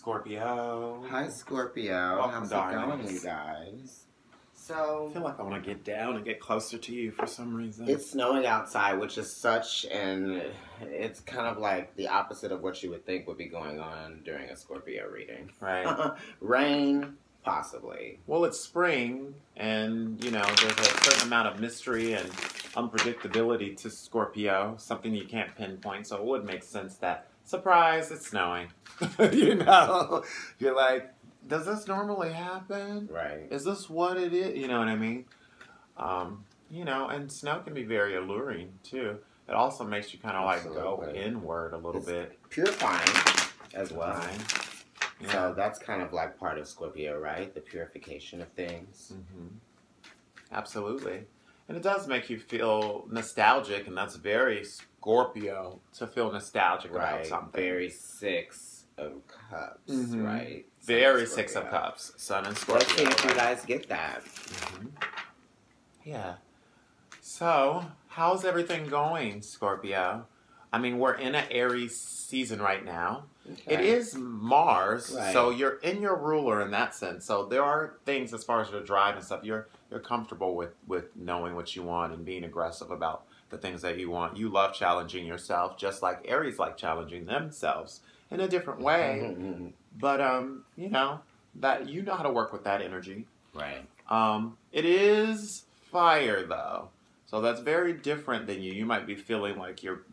Scorpio. Hi, Scorpio. Welcome, How's it going, darlings. you guys? I feel like I want to get down and get closer to you for some reason. It's snowing outside, which is it's kind of like the opposite of what you would think would be going on during a Scorpio reading. Right. Rain, possibly. Well, it's spring, and, there's a certain amount of mystery and unpredictability to Scorpio, something you can't pinpoint, so it would make sense that, surprise, it's snowing. You're like, does this normally happen? Right. Is this what it is? You know what I mean? And snow can be very alluring, too. It also makes you kind of like go inward a little bit. Purifying as well. Right. Yeah. So that's kind of like part of Scorpio, right? The purification of things. Mm-hmm. Absolutely. And it does make you feel nostalgic, and that's very Scorpio to feel nostalgic about something. Very Six of Cups, Mm-hmm. right? Very Six of Cups. Sun and Scorpio. Let's see if you guys get that. Mm-hmm. Yeah. So, how's everything going, Scorpio? I mean, we're in an Aries season right now. Okay. It is Mars, so you're in your ruler in that sense. So there are things as far as your drive and stuff. You're comfortable with knowing what you want and being aggressive about the things that you want. You love challenging yourself, just like Aries like challenging themselves in a different way. Mm-hmm. But that you know how to work with that energy. Right. It is fire though. So that's very different than you. You might be feeling like you're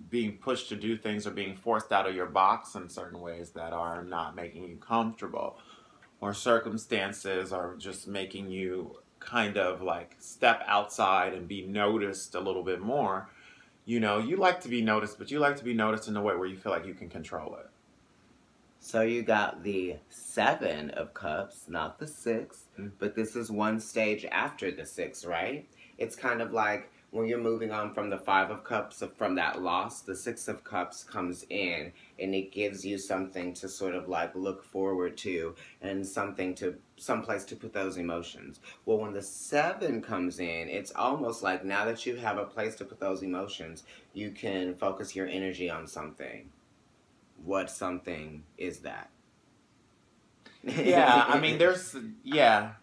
being pushed to do things or being forced out of your box in certain ways that are not making you comfortable. Or circumstances are just making you kind of like step outside and be noticed a little bit more. You like to be noticed, but you like to be noticed in a way where you feel like you can control it. So you got the Seven of Cups, not the Six, but this is one stage after the Six, right? It's kind of like when you're moving on from the Five of Cups, from that loss, the Six of Cups comes in, and it gives you something to sort of like look forward to and someplace to put those emotions. Well, when the Seven comes in, it's almost like now that you have a place to put those emotions, you can focus your energy on something. What something is that? Yeah,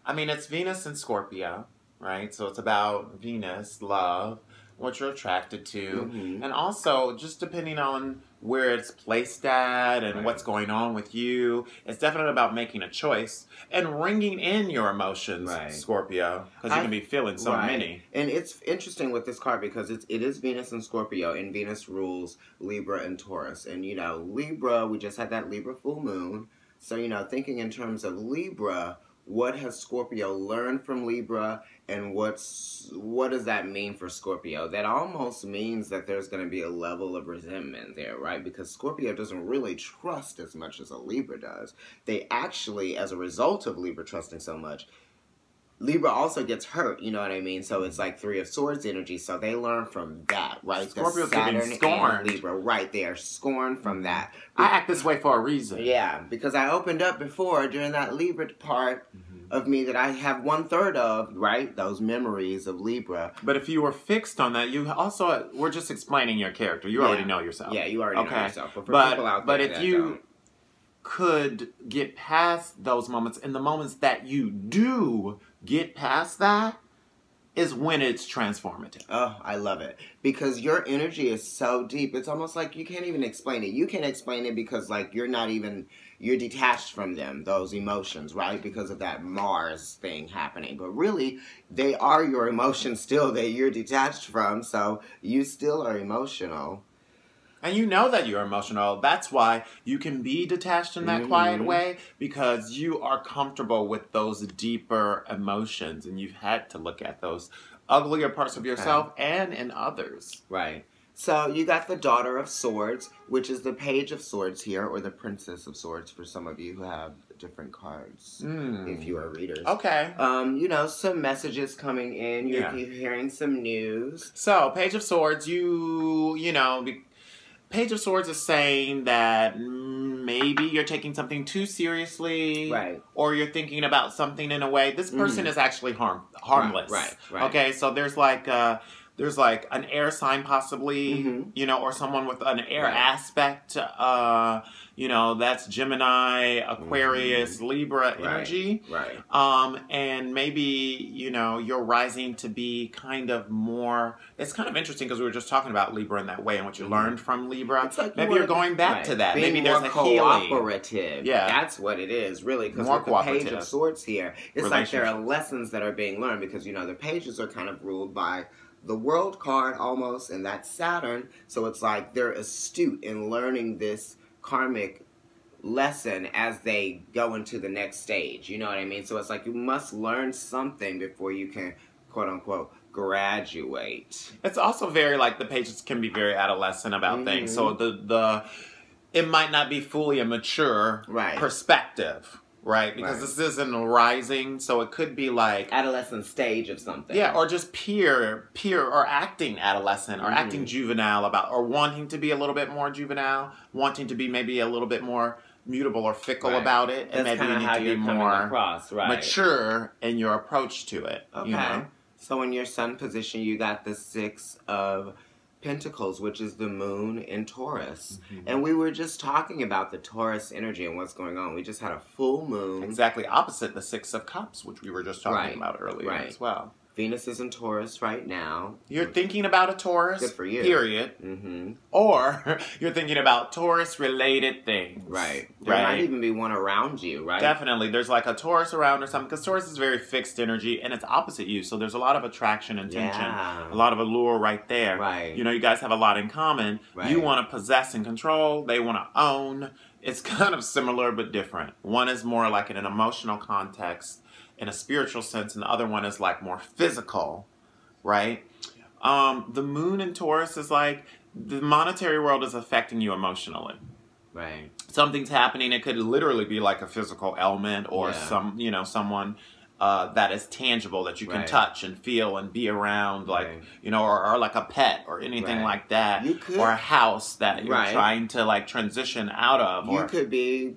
it's Venus and Scorpio, right? So it's about Venus, love, what you're attracted to, and also just depending on where it's placed at and what's going on with you, it's definitely about making a choice and ringing in your emotions, Scorpio, because you can be feeling so many. And it's interesting with this card because it is Venus and Scorpio, and Venus rules Libra and Taurus. And, Libra, we just had that Libra full moon. So, thinking in terms of Libra, what has Scorpio learned from Libra, and what does that mean for Scorpio? That almost means that there's going to be a level of resentment there, right? Because Scorpio doesn't really trust as much as a Libra does. They actually, as a result of Libra trusting so much, Libra also gets hurt, you know what I mean? So it's like Three of Swords energy, so they learn from that, right? Scorpio's getting scorned. Libra, right, they are scorned from that. I act this way for a reason. Yeah, because I opened up before during that Libra part of me that I have 1/3 of, right? Those memories of Libra. But if you were fixed on that, you also, we're just explaining your character. You already know yourself. Yeah, you already know yourself. But for people out there if you could get past those moments, and the moments that you do get past that is when it's transformative. Oh, I love it. Because your energy is so deep. It's almost like you can't even explain it. You can't explain it because, like, you're detached from them, those emotions, right? Because of that Mars thing happening. But really, they are your emotions still that you're detached from. So you still are emotional. And you know that you're emotional. That's why you can be detached in that quiet way, because you are comfortable with those deeper emotions, and you've had to look at those uglier parts of yourself and in others. Right. So you got the Daughter of Swords, which is the Page of Swords here, or the Princess of Swords for some of you who have different cards, if you are readers. Okay. Some messages coming in. You're hearing some news. So, Page of Swords, Page of Swords is saying that maybe you're taking something too seriously, or you're thinking about something in a way. This person is actually harmless. Right. Okay, so there's like there's like an air sign possibly, you know, or someone with an air aspect, you know, that's Gemini, Aquarius, Libra energy. Right. And maybe, you know, you're rising to be kind of more, it's kind of interesting because we were just talking about Libra in that way and what you learned from Libra. Like maybe you're going back to that. Being maybe there's a cooperative. healing. Yeah. That's what it is, really. Because with the Page of Swords here, it's like there are lessons that are being learned because, you know, the pages are kind of ruled by the World card almost, and that's Saturn. So it's like they're astute in learning this karmic lesson as they go into the next stage. You know what I mean? So it's like you must learn something before you can, quote unquote, graduate. It's also very like the pages can be very adolescent about things. So it might not be fully a mature perspective. Right, because this isn't a rising, so it could be like adolescent stage of something. Yeah, or just peer, or acting adolescent, or acting juvenile about, or wanting to be a little bit more juvenile, wanting to be maybe a little bit more mutable or fickle about it, and maybe you need to be more mature in your approach to it. Okay. You know? So in your sun position, you got the 6 of Pentacles, which is the moon in Taurus. And we were just talking about the Taurus energy and what's going on. We just had a full moon. Exactly opposite the 6 of Cups, which we were just talking about earlier as well. Venus is in Taurus right now. You're thinking about a Taurus, good for you. Period. Or you're thinking about Taurus-related things. Right. There might even be one around you, right? Definitely. There's like a Taurus around or something, because Taurus is very fixed energy, and it's opposite you, so there's a lot of attraction and tension, a lot of allure right there. Right. You know, you guys have a lot in common. You want to possess and control. They want to own. It's kind of similar but different. One is more like in an emotional context, in a spiritual sense, and the other one is like more physical, right? The moon in Taurus is like the monetary world is affecting you emotionally. Right. Something's happening. It could literally be like a physical ailment or someone that is tangible that you can touch and feel and be around, like, you know, or like a pet or anything like that. You could, or a house that you're trying to like transition out of. You could be,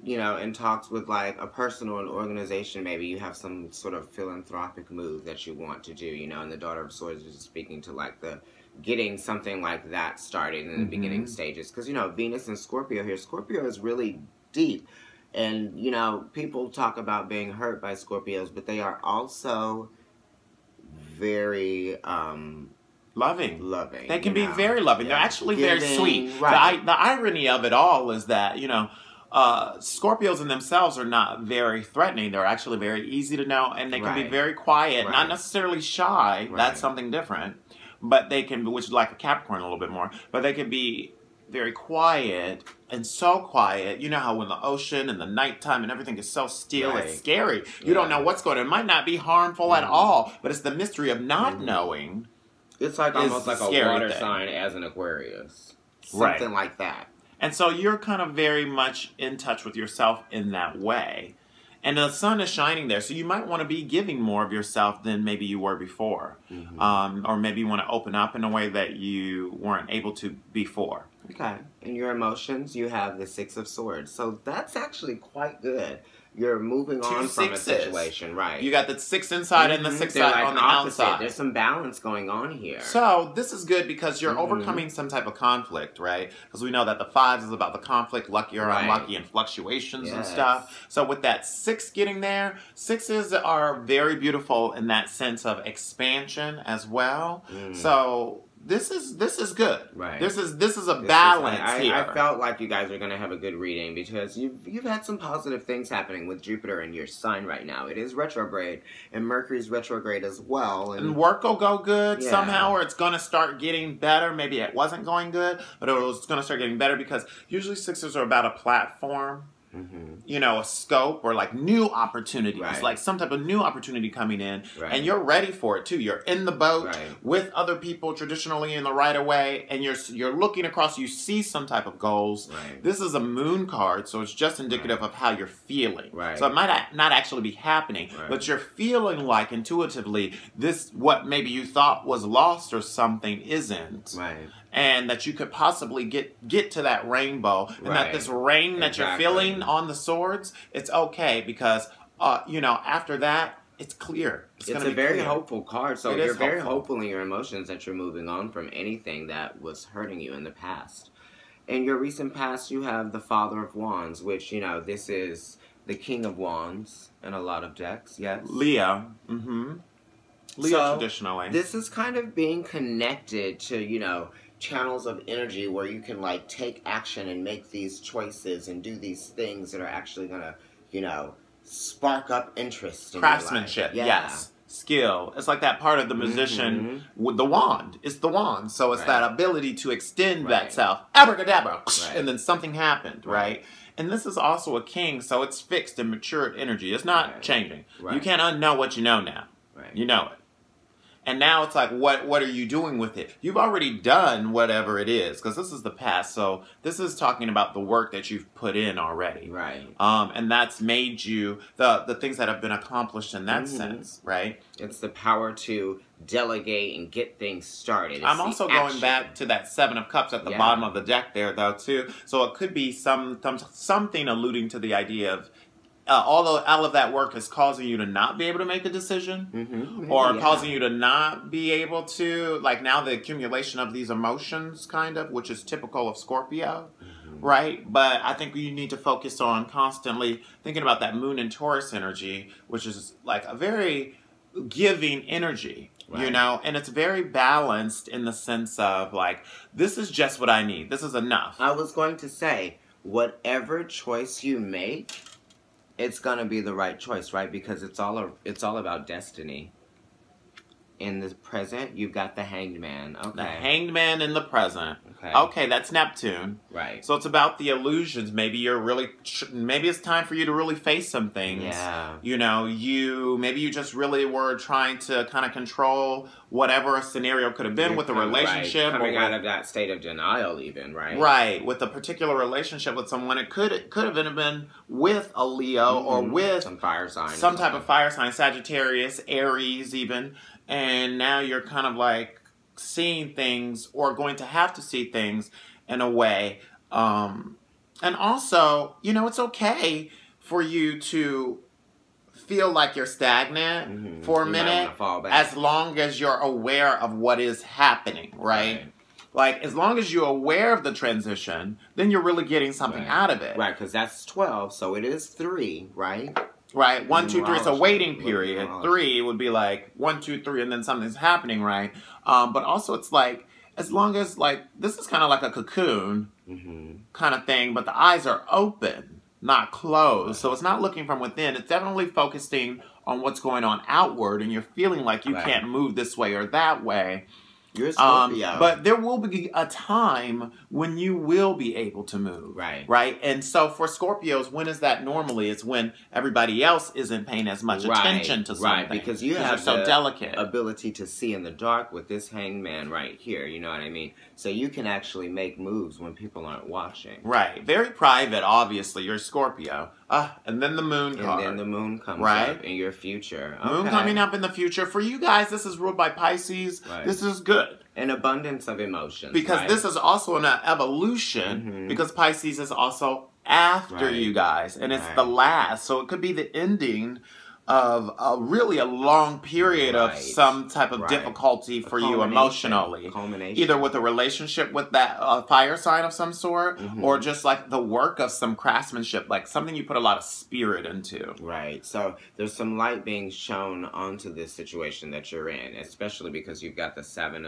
you know, in talks with like a person or an organization. Maybe you have some sort of philanthropic move that you want to do, you know, and the Daughter of Swords is speaking to like the getting something like that started in the beginning stages. Because, you know, Venus and Scorpio here, Scorpio is really deep. And, you know, people talk about being hurt by Scorpios, but they are also very loving. They can be know? very loving. They're actually very sweet. The irony of it all is that, you know, Scorpios in themselves are not very threatening. They're actually very easy to know, and they can be very quiet, not necessarily shy. That's something different. But they can, which is like a Capricorn a little bit more, but they can be very quiet, and so quiet. You know how when the ocean and the nighttime and everything is so still, it's scary. You don't know what's going on. It might not be harmful at all, but it's the mystery of not knowing. It's like almost like a water sign as an Aquarius. Something like that. And so you're kind of very much in touch with yourself in that way. And the sun is shining there, so you might want to be giving more of yourself than maybe you were before. Or maybe you want to open up in a way that you weren't able to before. Okay. In your emotions, you have the 6 of Swords. So that's actually quite good. You're moving on from a situation, right? You got the 6 inside and the 6 on the outside. There's some balance going on here. So this is good because you're overcoming some type of conflict, right? Because we know that the 5s is about the conflict, lucky or unlucky, and fluctuations and stuff. So with that 6 getting there, 6s are very beautiful in that sense of expansion as well. So this is good. Right. This is a balance here. I felt like you guys are going to have a good reading because you've had some positive things happening with Jupiter in your sign right now. It is retrograde, and Mercury's retrograde as well. And work will go good somehow, or it's going to start getting better. Maybe it wasn't going good, but it's going to start getting better because usually 6s are about a platform. You know, a scope or like new opportunities, like some type of new opportunity coming in, and you're ready for it too. You're in the boat with other people traditionally in the right of way, and you're looking across. You see some type of goals. This is a moon card, so it's just indicative of how you're feeling. So it might not actually be happening, but you're feeling like intuitively what maybe you thought was lost or something isn't. And that you could possibly get to that rainbow, and that this rain that you're feeling on the swords, it's okay because, you know, after that, it's clear. It's a very hopeful card. So you're very hopeful in your emotions that you're moving on from anything that was hurting you in the past. In your recent past, you have the Father of Wands, which, you know, this is the King of Wands in a lot of decks, yes? Leo. Mm-hmm. Leo, so traditionally. This is kind of being connected to, you know, channels of energy where you can, like, take action and make these choices and do these things that are actually going to, you know, spark up interest in craftsmanship, your life. Yeah. Yes. Skill. It's like that part of the musician with the wand. It's the wand. So it's that ability to extend that self. Abracadabra. And then something happened, right? And this is also a king, so it's fixed and matured energy. It's not changing. You can't unknow what you know now. You know it. And now it's like, what are you doing with it? You've already done whatever it is, because this is the past. So this is talking about the work that you've put in already. Right. And that's made you, the things that have been accomplished in that sense, right? It's the power to delegate and get things started. It's I'm also going back to that Seven of Cups at the bottom of the deck there, though, too. So it could be something alluding to the idea of, although all of that work is causing you to not be able to make a decision, or causing you to not be able to, like now the accumulation of these emotions, kind of, which is typical of Scorpio, right? But I think you need to focus on constantly thinking about that Moon and Taurus energy, which is like a very giving energy, you know, and it's very balanced in the sense of like, this is just what I need. This is enough. I was going to say, whatever choice you make, it's gonna be the right choice, right? Because it's all about destiny. In the present, you've got the Hanged Man. Okay. The Hanged Man in the present. Okay, that's Neptune. Right. So it's about the illusions. Maybe you're really, maybe it's time for you to really face some things. Yeah. You know, maybe you just really were trying to kind of control whatever a scenario could have been with a relationship. Coming out of that state of denial even, right? Right. With a particular relationship with someone. It could have been with a Leo or with some fire sign. Some type of fire sign, Sagittarius, Aries even. And now you're kind of like seeing things or going to have to see things in a way. And also, you know, it's okay for you to feel like you're stagnant for a minute as long as you're aware of what is happening, right? Like, as long as you're aware of the transition, then you're really getting something out of it. Right, because that's 12, so it is 3, right? Right, 1, 2, 3, it's a waiting period. 3 would be like 1, 2, 3, and then something's happening, right? But also it's like, as long as like, this is kind of like a cocoon kind of thing, but the eyes are open, not closed. So it's not looking from within. It's definitely focusing on what's going on outward, and you're feeling like you can't move this way or that way. You're a Scorpio. But there will be a time when you will be able to move. Right. Right? And so for Scorpios, when is that normally? It's when everybody else isn't paying as much attention to something. Right, because you have so delicate ability to see in the dark with this Hanged Man right here. You know what I mean? So you can actually make moves when people aren't watching. Right. Very private, obviously. You're Scorpio. And then the moon card. And then the moon comes up in your future. Moon coming up in the future. For you guys, this is ruled by Pisces. This is good. An abundance of emotions. Because this is also an evolution. Because Pisces is also after you guys. And it's the last. So it could be the ending of really a long period of some type of difficulty for you emotionally. Either with a relationship with that fire sign of some sort, or just like the work of some craftsmanship, like something you put a lot of spirit into. Right. So there's some light being shown onto this situation that you're in, especially because you've got the Seven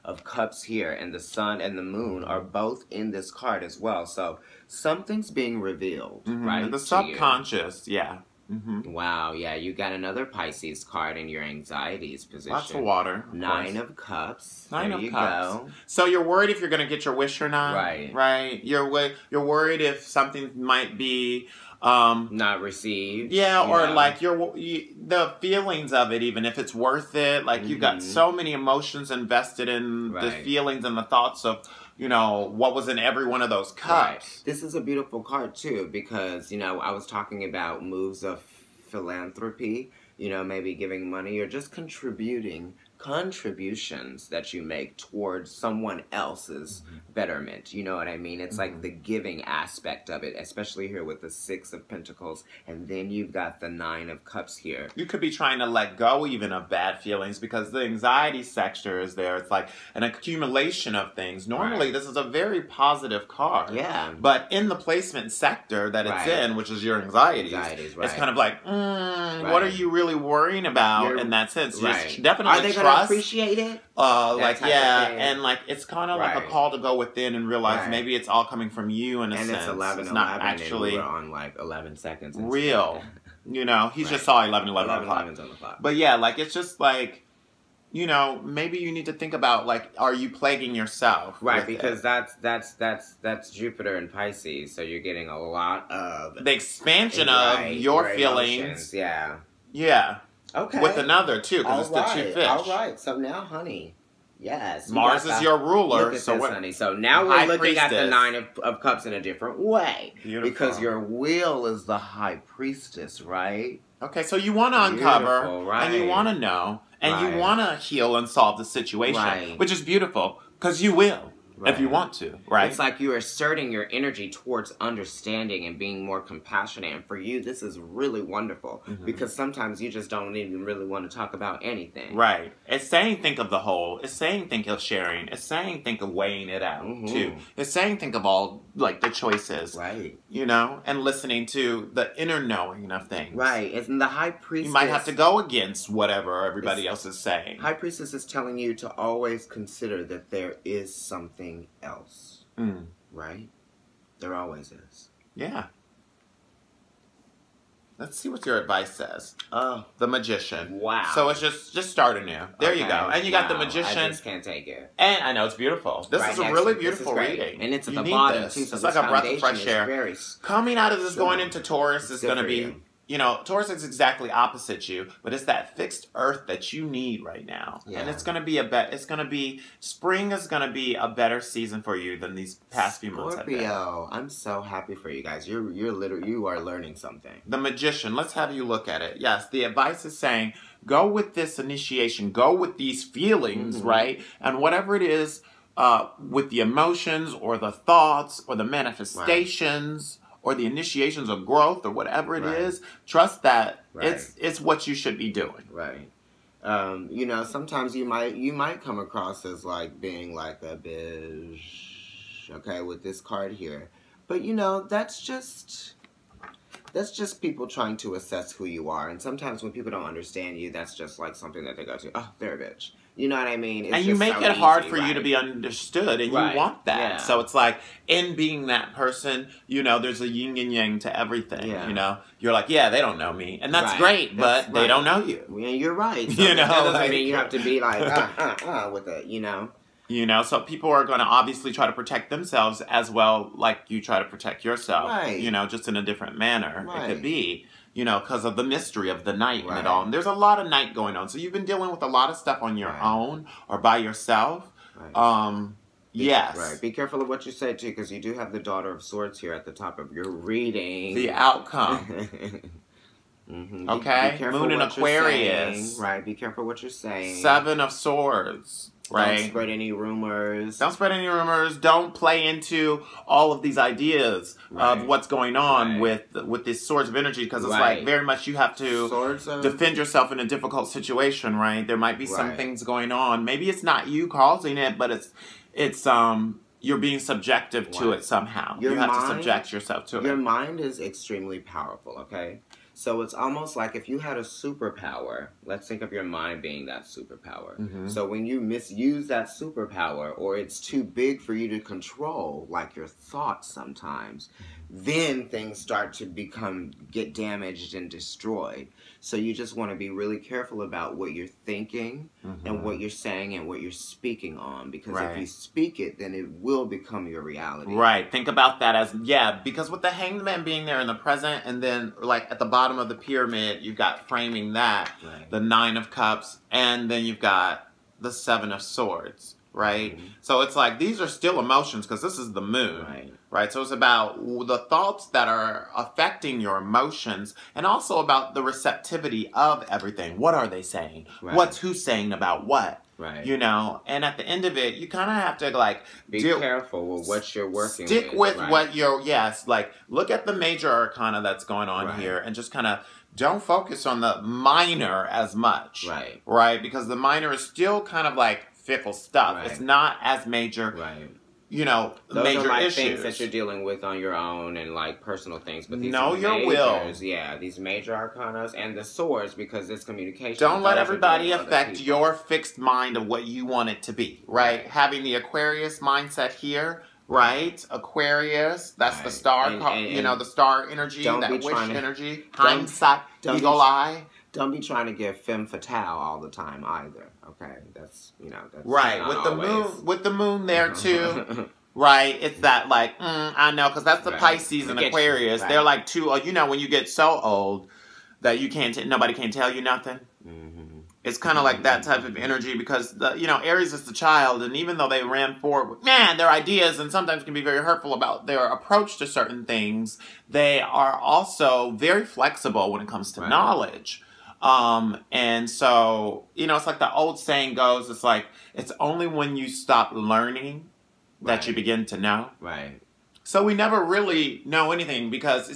of Cups here, and the Sun and the Moon are both in this card as well. So something's being revealed, right? The subconscious, Wow, yeah, you got another Pisces card in your anxieties position. Lots of water. 9 of Cups. Nine there of you Cups. go. So you're worried if you're going to get your wish or not. Right. Right. You're worried if something might be not received. Yeah, or like the feelings of it, even if it's worth it. Like you've got so many emotions invested in the feelings and the thoughts of, you know, what was in every one of those cups. This is a beautiful card too, because, you know, I was talking about moves of philanthropy, you know, maybe giving money or just contributing contributions that you make towards someone else's betterment. You know what I mean? It's like the giving aspect of it, especially here with the 6 of Pentacles, and then you've got the 9 of Cups here. You could be trying to let go even of bad feelings because the anxiety sector is there. It's like an accumulation of things. Normally, this is a very positive card. Yeah. But in the placement sector that it's in, which is your anxieties, it's kind of like, what are you really worrying about in that sense? Just definitely are they going to appreciate it? And like it's kind of like a call to go within and realize maybe it's all coming from you in a sense. And it's 11, it's 11, not actually and we were on like 11 seconds. Real. You know, he just saw 11, 11 on the clock. But yeah, like it's just like, you know, maybe you need to think about like, are you plaguing yourself? Right, because that's Jupiter and Pisces, so you're getting a lot of the expansion of your feelings. Emotions, yeah. Yeah. Okay. With another too, because it's the 2 fish. All right. So now, honey. Yes. Mars is your ruler. Look at this, honey. So now we're looking at the 9 of Cups in a different way. Beautiful. Because your wheel is the High Priestess, right? Okay, so you want to uncover, and you want to know, and you want to heal and solve the situation, which is beautiful, because you will. If you want to, right? It's like you're asserting your energy towards understanding and being more compassionate. And for you, this is really wonderful because sometimes you just don't even really want to talk about anything. Right. It's saying think of the whole. It's saying think of sharing. It's saying think of weighing it out, too. It's saying think of all, like, the choices. Right. You know? And listening to the inner knowing of things. Right. And the High Priestess... You might have to go against whatever everybody else is saying. High Priestess is telling you to always consider that there is something else, right? There always is. Yeah. Let's see what your advice says. Oh, the Magician. Wow. So it's just start anew. There you go. And you got the Magician. I just can't take it. And I know it's beautiful. This is a really beautiful reading. And it's at the bottom too. So it's like a breath of fresh air. Coming out of this, going into Taurus is going to be. You know, Taurus is exactly opposite you, but it's that fixed earth that you need right now. Yeah. And it's going to be spring is going to be a better season for you than these past few months have been. Scorpio, I'm so happy for you guys. You are learning something. The Magician, let's have you look at it. Yes, the advice is saying, go with this initiation, go with these feelings, right? And whatever it is, with the emotions or the thoughts or the manifestations, or the initiations of growth, or whatever it is, trust that it's what you should be doing. Right. You know, sometimes you might come across as like being like a bitch, okay, with this card here. But you know, that's just people trying to assess who you are. And sometimes when people don't understand you, that's just like something that they go to, oh, they're a bitch. You know what I mean? It's and you make it hard for you to be understood, and you want that. Yeah. So it's like, in being that person, you know, there's a yin and yang to everything, you know? You're like, yeah, they don't know me. And that's great, but they don't know you. Yeah, you're right. So you know? That doesn't mean you have to be like, with it, you know? You know, so people are going to obviously try to protect themselves as well, like you try to protect yourself. Right. You know, just in a different manner. Right. It could be. You know, because of the mystery of the night and it all. And there's a lot of night going on. So you've been dealing with a lot of stuff on your own or by yourself. Yes. Right. Be careful of what you say, too, because you do have the Daughter of Swords here at the top of your reading. The outcome. Okay? Be Moon in Aquarius. Right. Be careful what you're saying. 7 of Swords. Right. Don't spread any rumors. Don't spread any rumors. Don't play into all of these ideas of what's going on with this Swords of Energy, because it's like very much you have to defend yourself in a difficult situation, right? There might be some things going on. Maybe it's not you causing it, but it's you're being subjective to it somehow. You have to subject yourself to it. Your mind is extremely powerful, okay? So it's almost like if you had a superpower, let's think of your mind being that superpower. So when you misuse that superpower, or it's too big for you to control, like your thoughts sometimes, then things start to get damaged and destroyed. So you just want to be really careful about what you're thinking and what you're saying and what you're speaking on. Because if you speak it, then it will become your reality. Right. Think about that as, because with the Hanged Man being there in the present, and then like at the bottom of the pyramid, you've got framing that, the 9 of Cups, and then you've got the 7 of Swords. Right? So it's like, these are still emotions because this is the moon. right? So it's about the thoughts that are affecting your emotions and also about the receptivity of everything. What are they saying? Right. Who's saying about what? Right. You know, and at the end of it, you kind of have to like be careful with what you're working with. Stick with what you're, like look at the major arcana that's going on here and just kind of don't focus on the minor as much. Right. Right? Because the minor is still kind of like fickle stuff. Right. It's not as major. Right. You know, those major are like issues things that you're dealing with on your own and like personal things. But these know your majors, will. Yeah, these major arcanas and the swords, because it's communication. Don't let everybody affect your fixed mind of what you want it to be. Right? Having the Aquarius mindset here. Right, Aquarius. That's the star. And the star energy. That wish energy. Hindsight. Eagle eye. Don't be trying to give femme fatale all the time either. Okay, that's that's right with the moon. With the moon there too. Right, it's that like I know, because that's the Pisces and Aquarius. They're like two. When you get so old that you can't. Nobody can tell you nothing. It's kind of like that type of energy, because Aries is the child, and even though they ran forward with their ideas and sometimes can be very hurtful about their approach to certain things, they are also very flexible when it comes to knowledge. And so, it's like the old saying goes, it's like, it's only when you stop learning that you begin to know. Right. So we never really know anything, because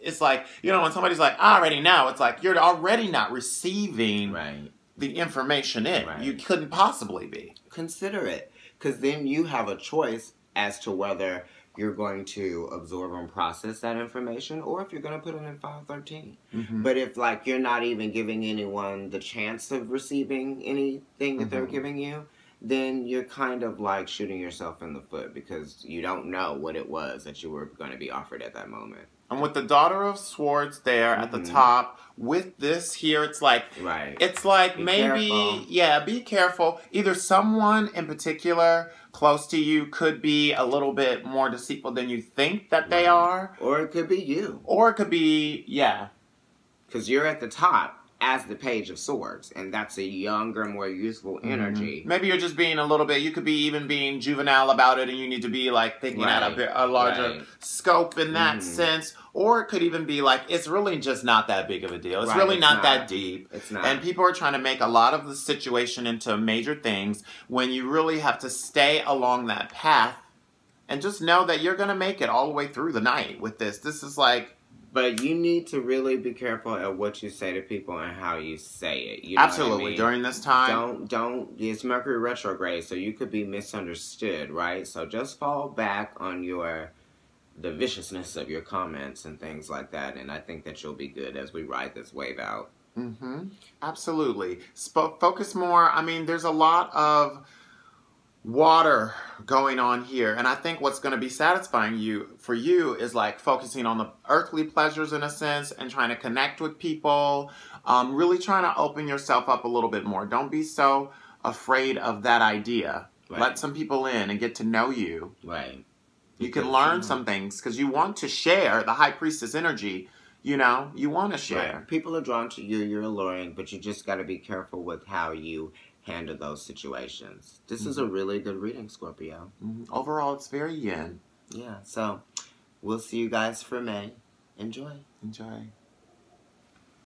it's like, when somebody's like, I already know, it's like, you're already not receiving the information in. You couldn't possibly be. Consider it. Because then you have a choice as to whether you're going to absorb and process that information, or if you're going to put it in file 13. But if you're not even giving anyone the chance of receiving anything that they're giving you, then you're kind of like shooting yourself in the foot, because you don't know what it was that you were going to be offered at that moment. And with the Daughter of Swords there at the top, with this here, it's like, it's like be careful. Either someone in particular close to you could be a little bit more deceitful than you think that they are. Or it could be you. Or it could be, because you're at the top as the Page of Swords, and that's a younger, more youthful energy. Maybe you're just being a little bit, you could be even being juvenile about it, and you need to be like thinking at a larger scope in that sense. Or it could even be like, it's really just not that big of a deal. It's really not that deep. It's not. And people are trying to make a lot of the situation into major things, when you really have to stay along that path and just know that you're going to make it all the way through the night with this. This is like, but you need to really be careful at what you say to people and how you say it. You know absolutely. What I mean? During this time. It's Mercury retrograde, so you could be misunderstood, right? So just fall back on the viciousness of your comments and things like that, and I think that you'll be good as we ride this wave out. Absolutely. Focus more. I mean, there's a lot of water going on here, and I think what's going to be satisfying for you is like focusing on the earthly pleasures in a sense, and trying to connect with people, really trying to open yourself up a little bit more. Don't be so afraid of that idea. Let some people in and get to know you. You can learn some things, because you want to share the High Priestess energy. You want to share. People are drawn to you. You're alluring, but you just got to be careful with how you handle those situations. This is a really good reading, Scorpio. Overall, it's very yin. Yeah, so we'll see you guys for May. Enjoy. Enjoy.